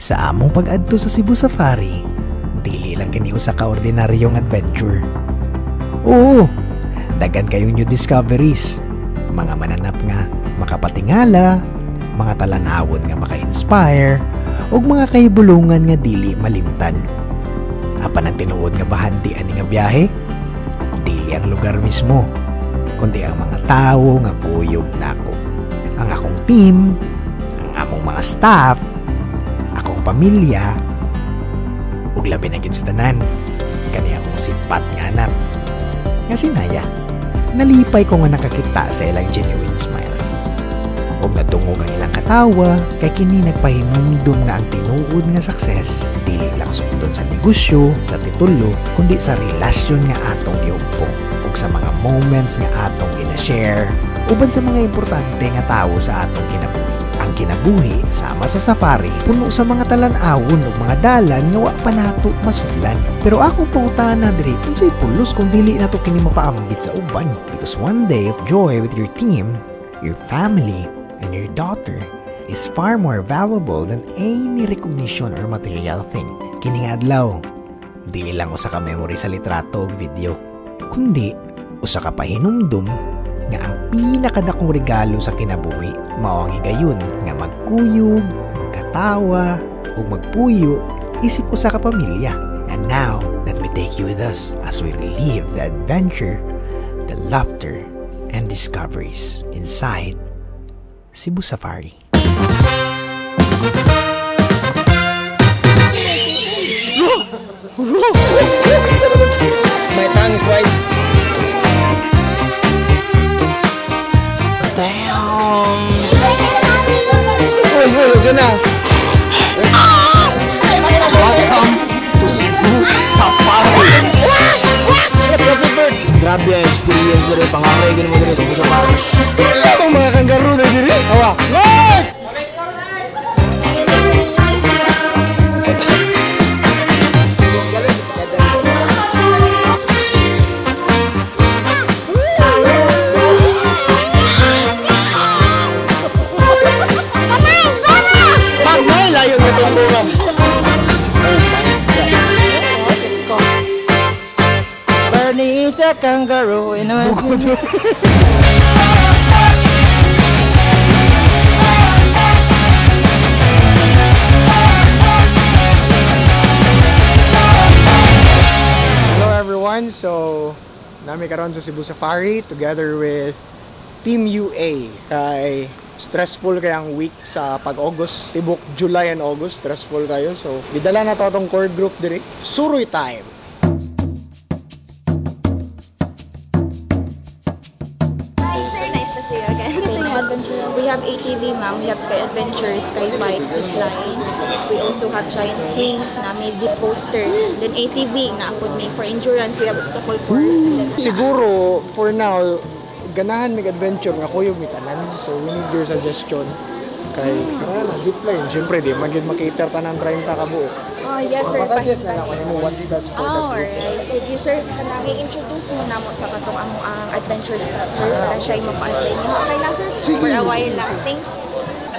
Sa among pag-adto sa Cebu Safari, dili lang kini usa ka ordinaryong adventure. Oo, dagan kayong new discoveries, mga mananap nga makapatingala, mga talanawon nga maka-inspire, ug mga kahibulungan nga dili malimtan. Apan ang tinuod nga bahandi ani nga biyahe, dili ang lugar mismo, kundi ang mga tawo nga kuyog nako. Ang akong team, ang among mga staff, akong pamilya, ug labi na gyud sa tanan, kani akong sipat nga anak. Nga si Naya, nalipay ko nga nakakita sa ilang genuine smiles. Ug natungog ang ilang katawa, kay kini nagpahinumdum nga ang tinuod nga success dili lang sukton sa negosyo, sa titulo, kundi sa relasyon nga atong giugpong ug sa mga moments nga atong gina-share uban sa mga importante nga tawo sa atong kinabuhi. Ang kinabuhi sama sa safari puno sa mga talan-awon ug mga dalan nga wa pa nato masudlan. Pero akong pangutana diri, unsay pulos kung dili nato kini mapaambit sa uban? Because one day of joy with your team, your family, and your daughter is far more valuable than any recognition or material thing. Kining adlaw, dili lang usa ka memory sa litrato ug video, kundi usa ka pahinumdum nga ang pinakadakong regalo sa kinabuhi mao ang higayon nga magkuyog, magkatawa ug magpuyo isip usa ka pamilya. And now, let me take you with us as we relive the adventure, the laughter, and discoveries inside Cebu Safari. My tongue is white. Damn! Uy, okay na. Welcome to Cebu Safari! Grabe ang experience rin. Pangaray ko naman rin sa Cebu Safari. Ang mga kangaroo na diri. Awa. Bernie is a kangaroo in a Hello everyone. So, nami karon sa Cebu Safari together with Team UA. Kay stressful kay ang week sa pag-August. Tibok July and August, stressful kayo. So, gidala na to tong core group diri. Suroy time. We have ATV, ma'am. We have Sky Adventure, Sky Bike, Zip Line. We also have Giant Swing, na may zip coaster. Then ATV, na apod may for endurance. We have obstacle course. Siguro, for now, ganahan mig adventure nga kuyog mi tanan. So, we need your suggestion. Kay, zip line. Siyempre, di magiging makita tanan 30 ka buo. Oh, yes, sir. Maka-suggest na ako mo what's best for that group. Alright. Sige, sir. I-introduce mo na mo sa katong ang adventure stuff, sir. Para siya yung mapa-assign niyo. Okay lang, sir? Sige. For a while lang. Thank you.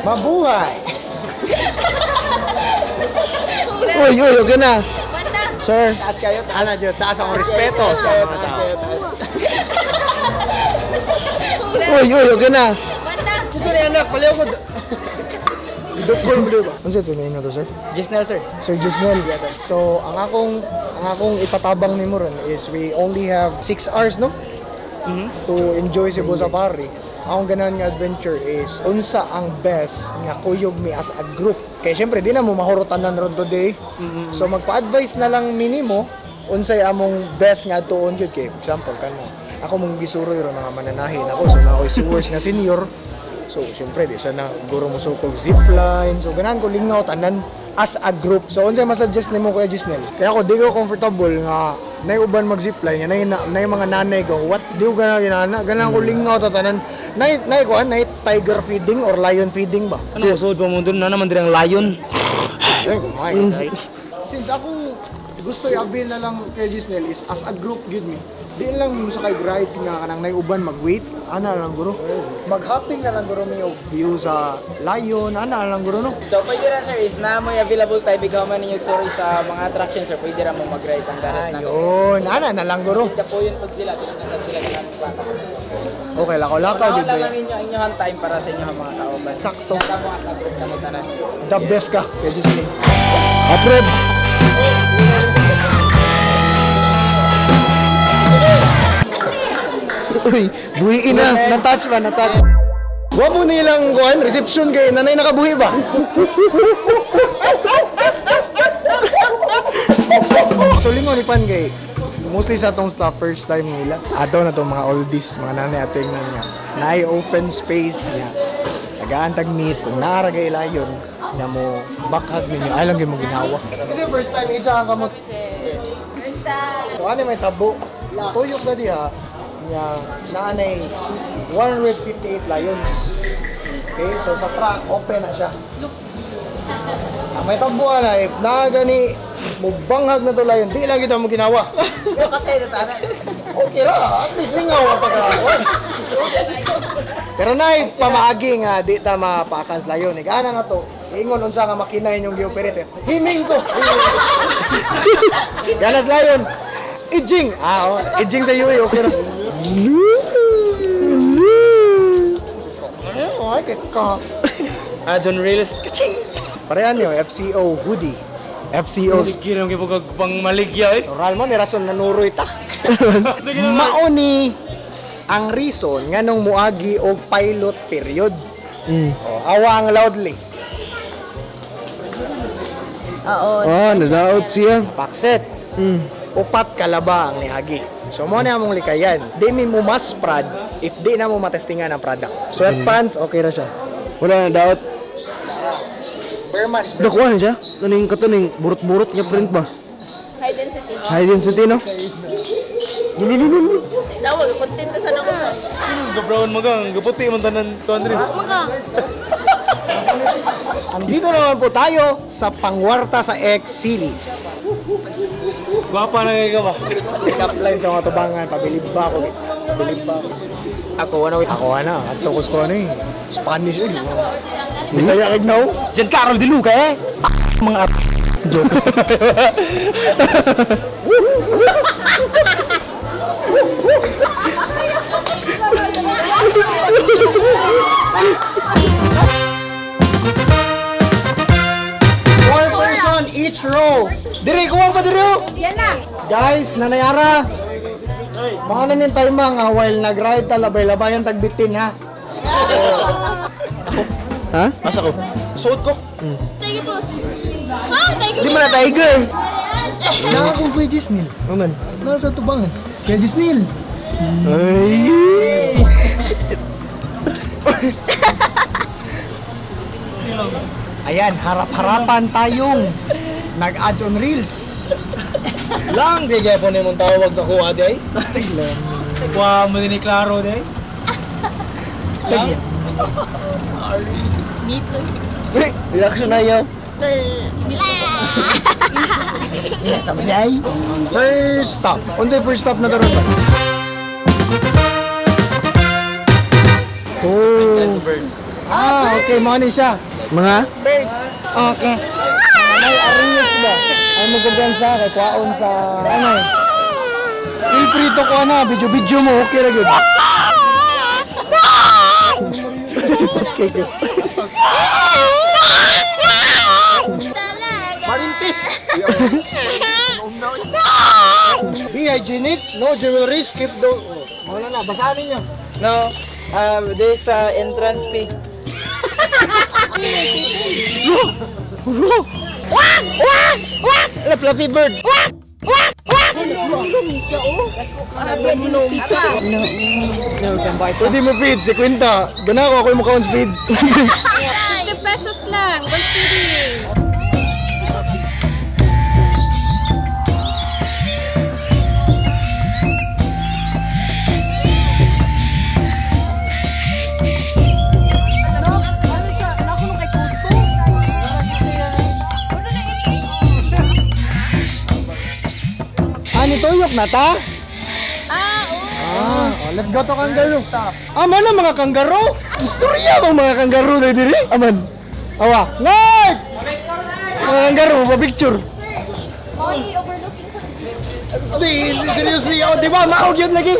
Mabuhay! Uy, okay na. Banda! Sir, taas kayo. Taas kayo. Taas akong respeto sa mga tao. Uy, okay na. Banda! Sir, anak, paliw ko. Idukol mo diba? Ano siya tunayin na to, sir? Gisnel, sir. Sir Gisnel. Yes, sir. So, ang akong ipatabang ni mo ron is we only have 6 hours, no? To enjoy Cebu Safari. Akong ganahan nga adventure is unsa ang best nga kuyog mi as a group. Kaya syempre di na mo mahorotanan ron today. So magpa-advise na lang minimo unsay among best nga tuon gyud kay example kamo. Ako mong gisuroy ron mga mananahin ako so na ako'y suwers nga senior. So syempre di sa na guro mo sukog zipline. So ganahan ko lingaw tanan as a group. So unsay masuggest nimo Kuya Gisnel? Kaya ako di ko comfortable nga nay uban mag-zipline, nay mga nanay ko, what di ko ganahan ko lingaw ta tanan. Nay tiger feeding or lion feeding ba? Ano, suod pa mo doon? Na naman din ang lion. Ay, since ako gusto i-avail na lang kay Gisnel is as a group gid me. Di lang mo sa kay rides nga kanang naiuban mag-wait. Ana lang guro. Mag-hopping na lang guro mi og view sa Lion. Ana lang guro no. So pwede ra sir, is na may available tayo bigaman ninyo sorry sa mga attractions sir, pwede ra mo mag-rides ang daras na. Ayun, ana na lang guro. Hindi po yun pag sila, tinasad sila ng bata. Okay, lakaw-lakaw Wala dito. lang ninyo inyong time para sa inyong mga kauban. Sakto. Kaya mo as a group na mutanan. The best ka kay Gisnel. Approve. Uy, buhiin na. Na-touch ba? Na-touch. Wa mo nilang kuhan, reception kay nanay nakabuhi ba? So lingon ni Pan kay mostly sa tong staff first time nila. Ato na tong mga oldies, mga nanay ating nan niya. Naay open space niya. Tagaan tag-meet kung naaragay layon na mo bakhag ninyo. Ay lang gyud mo ginawa. Kasi first time isa ang kamot. First time. So ano may tabo. Tuyok na diha. Nga naanay 158 lions. Okay, so sa track open na siya. May tabo na if nagani mubanghag na to lion, di lang kita mo ginawa. Okay ra, at least lingaw ang pagkakaon. Pero nay pamaagi nga di ta mapakans lion. Igana nga to. Ingon unsa nga makina inyong gi-operate. Himing ko. Ganas lion. Ijing. Ijing sa UE okay ra. Okay ka. John Reels, kaching! Parehan nyo, FCO hoodie. FCO. Sige lang kayo pang maligya eh. Oral mo, nirason nanuroy ta. Mauni ang reason nga nung muagi og pilot period. Awa ang loudly. Nadaot siya. Pakset. Upat kalaba ang niagi. So mo na among likayan. Di mi mo mas prad if di na mo matestingan ang product. Sweatpants, okay ra siya. Wala na daot. Bermans. Dakuha na siya. Kaning katuning burot-burot niya print ba? High density. High density no? Dawag, content na sana ko. Ga-brown magang, gaputi man tanan country. Andito naman po tayo sa pangwarta sa X-Series. Guwapa na kayo ba? Pick-up line sa mga tubangan, pabilib ba ako? Pabilib ba ako? Ako na, at tukos ko na eh. Spanish eh. Bisaya kag now? Giancarlo Di Luca eh! Mga joke. One person each row. Diri, kuha pa diri. Yan na. Guys, nanayara. Mga nanintay mga while nag-ride talabay-labayan tagbitin ha. Ha? Asa ko? Suot ko. Thank you, boss. Thank you. Di mo na tiger. Naka kung kuya Gisnil. Naman. Nasa tubangan. Kuya Gisnil. Ay. Ayan, harap-harapan tayong nag-ads on reels. Lang, kaya po na mong tawag sa kuha di ay. Kuha mo din ni Claro di ay. Lagi. Nito. Reaction na yaw. Sabay. First stop. Unsay first stop na karon ba? Oh. Okay, mo ni siya. Mga? Okay. May arrears ba? Ay magaganda sa kay kwaon sa ano. Feel free to ko na, video mo okay ra gyud. Okay, good. Marintis. Be hygienic, no jewelry, skip those. Wala na, basahin niyo. No, this entrance fee. Fluffy bird. Pwede mo feed, si Quinta. Gana ko, ako yung mukha on speeds. 50 pesos lang. 1 Ay, Ginituyok na ta? Let's go to kangaroo. Aman na mga kangaroo. Istorya mo mga kangaroo na diri. Aman. Awa. Ngayt! Mga kangaroo, pa-picture. Seriously, di ba? Maog yun lagi.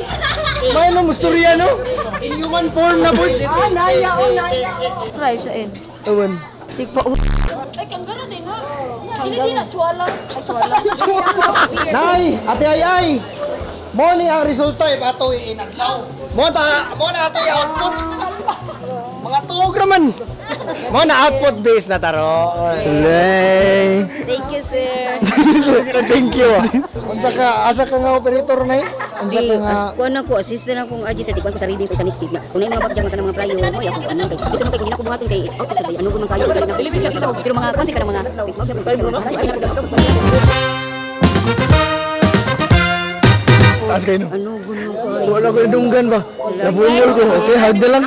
May ano, istorya no? In human form na po. Naya. Try siya in. Aman. Sigpa ay, kangaroo din ha. Hindi na, chuwala. Nay, ate ay. Mo ni ang resulta ato inadlaw. Mo na ato output. Mga tuog naman. Mo na output based na taro. Thank you, sir. Thank you. Asa ka nga operator na Unsa ka nga kuan ako assistant akong RG sa dikwan ko sa reading sa Connected na. Kung may mga bakjang ka ng mga playo mo ako ano kay. Bisa mo kay kung ako buhaton kay output kay ano man kayo sa pero mga konti ka ng mga taas kayo no? ano guno ko. Wala ko dunggan ba? Nabungol ko. Okay, hard na lang.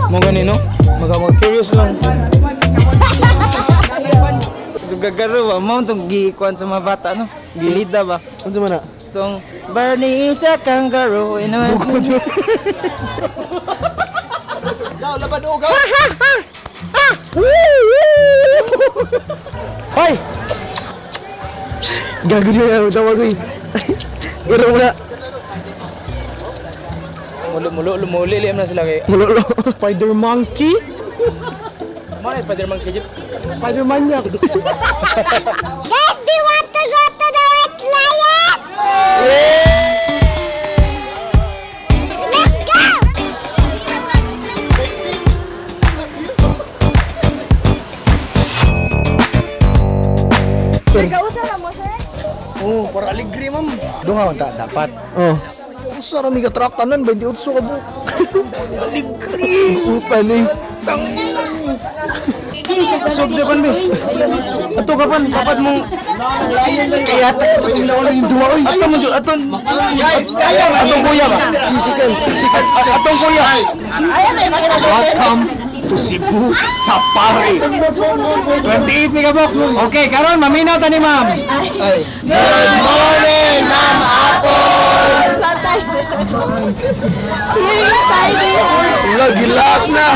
Mo ganino? Mag-curious lang. Gagaro ba? Mo itong gikuan sa mga bata, no? Gilida ba? Unsa man na? Itong Barney is a kangaroo. Daw, laban ugaw. Hoy! Gago niya yung tawag ko eh. Iro mo na. Lumuli liam na sila kay. Mulolo. Spider monkey? Mana spider monkey jeep? Spider manyak. Guys, do you want to go to the wet lion? Let's go! Nagkausap mo, sir? Oh, para aligri ma'am. Dungaw ta dapat. Oh. Usa ra mi ka truck tanan 28 ka bu. Aligri. Upan ni. Sub de pan be. Ato ka pan dapat mo. Kaya ta sa ilaw lang yung duwa oy. Ato mo aton. Guys, kaya atong kuya ba? Sikat atong kuya. Welcome to Cebu Safari. 28 ni kabok. Okay, karon maminaw ta ni ma'am. Good morning, Ma'am Apple. Gilak na.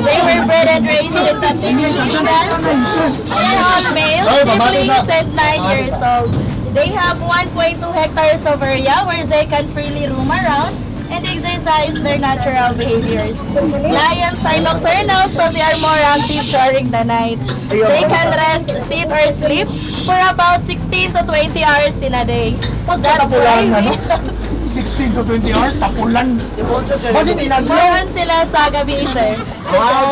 They were bred and raised in the bigger region. They're all male, siblings and 9 years old. They have 1.2 hectares of area where they can freely roam around and exercise their natural behaviors. Lions are nocturnal, so they are more active during the night. They can rest, sit, or sleep for about 16 to 20 hours in a day. That's why 16 to 20 hours, tapulan. Bakit Morgan sila sa gabi, sir.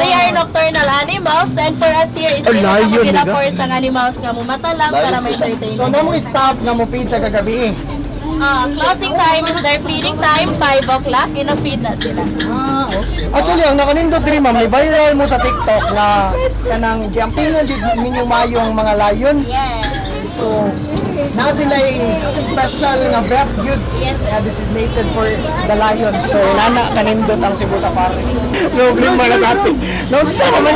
They are nocturnal animals, and for us here, is lion, force ang animals nga mumata lang para may entertainment. So, namo stop nga mo feed sa kagabi. Closing time is their feeding time, 5 o'clock, ina-feed na sila. Okay. Actually, ang nakanindot rin ma'am, may viral mo sa TikTok na kanang jumpingan din ninyo mayong mga lion. Yes. So, na sila special na breath good na designated for the lion. So, nana kanindot ang Cebu Safari. No blame mga natin. No, sa naman.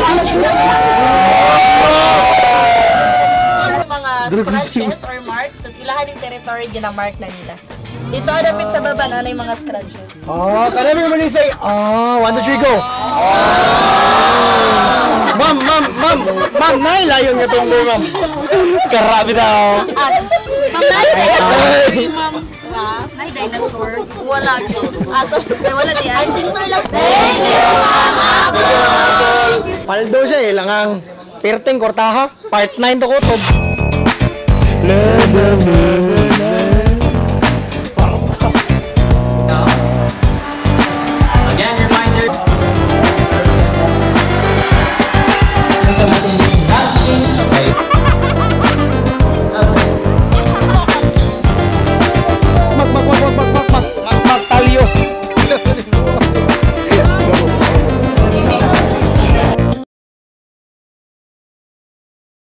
Mga scratches or marks, tapos ilahan yung territory ginamark na nila. Dito dapit sa baba na yung mga scratches. Oh, can everybody say, 1, 2, 3, go! Ma'am, nailayon nga itong mo, ma'am. Karabi daw. May dinosaur. Wala. Wala di. Ay, sister lang. Paldo siya eh, langang perting kortaha. Part 9 to ko, top.